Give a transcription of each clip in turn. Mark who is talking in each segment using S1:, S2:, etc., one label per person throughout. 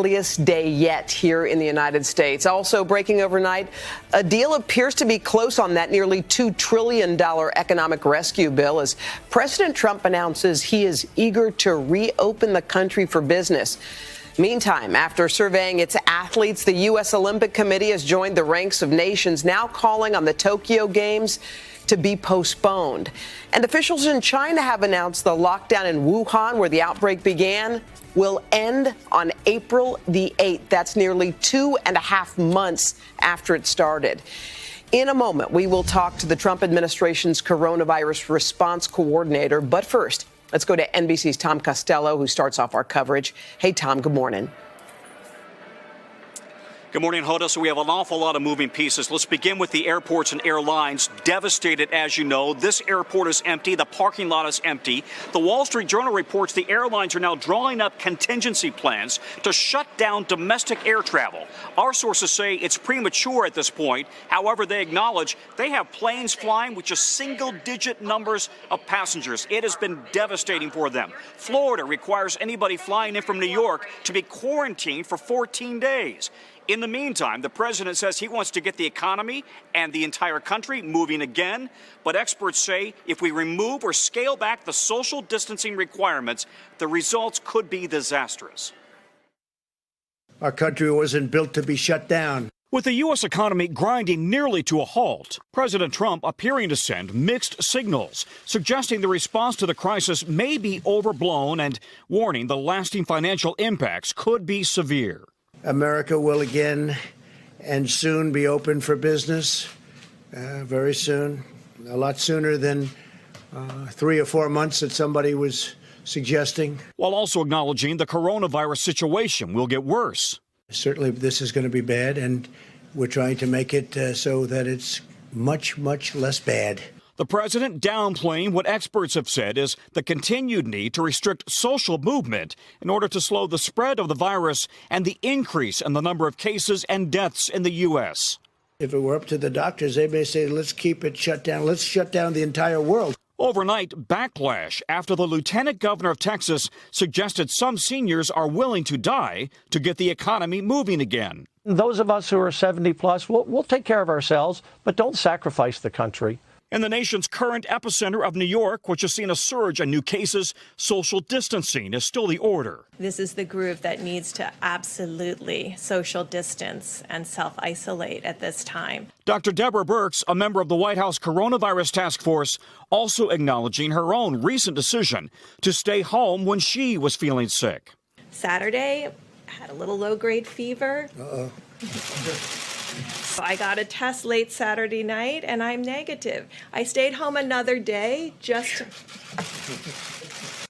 S1: Earliest day yet here in the United States. Also breaking overnight, a deal appears to be close on that nearly $2 trillion economic rescue bill as President Trump announces he is eager to reopen the country for business. Meantime, after surveying its athletes, the U.S. Olympic Committee has joined the ranks of nations now calling on the Tokyo Games to be postponed. And officials in China have announced the lockdown in Wuhan, where the outbreak began, will end on April the 8th. That's nearly 2.5 months after it started. In a moment, we will talk to the Trump administration's coronavirus response coordinator. But first, let's go to NBC's Tom Costello, who starts off our coverage. Hey, Tom, good morning.
S2: Good morning, Hoda. So we have an awful lot of moving pieces. Let's begin with the airports and airlines. Devastated, as you know. This airport is empty. The parking lot is empty. The Wall Street Journal reports the airlines are now drawing up contingency plans to shut down domestic air travel. Our sources say it's premature at this point. However, they acknowledge they have planes flying with just single-digit numbers of passengers. It has been devastating for them. Florida requires anybody flying in from New York to be quarantined for 14 days. In the meantime, the president says he wants to get the economy and the entire country moving again. But experts say if we remove or scale back the social distancing requirements, the results could be disastrous.
S3: Our country wasn't built to be shut down.
S2: With the U.S. economy grinding nearly to a halt, President Trump appearing to send mixed signals, suggesting the response to the crisis may be overblown and warning the lasting financial impacts could be severe.
S3: America will again and soon be open for business, very soon, a lot sooner than 3 or 4 months that somebody was suggesting.
S2: While also acknowledging the coronavirus situation will get worse.
S3: Certainly this is going to be bad, and we're trying to make it so that it's much, much less bad.
S2: The president downplaying what experts have said is the continued need to restrict social movement in order to slow the spread of the virus and the increase in the number of cases and deaths in the U.S.
S3: If it were up to the doctors, they may say, let's keep it shut down. Let's shut down the entire world.
S2: Overnight backlash after the lieutenant governor of Texas suggested some seniors are willing to die to get the economy moving again.
S4: Those of us who are 70 plus, we'll take care of ourselves, but don't sacrifice the country.
S2: In the nation's current epicenter of New York, which has seen a surge in new cases, social distancing is still the order.
S5: This is the group that needs to absolutely social distance and self-isolate at this time.
S2: Dr. Deborah Birx, a member of the White House Coronavirus Task Force, also acknowledging her own recent decision to stay home when she was feeling sick.
S5: Saturday, I had a little low-grade fever. So I got a test late Saturday night, and I'm negative. I stayed home another day just.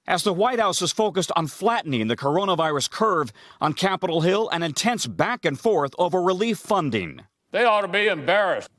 S2: As the White House is focused on flattening the coronavirus curve, on Capitol Hill, an intense back and forth over relief funding.
S6: They ought to be embarrassed.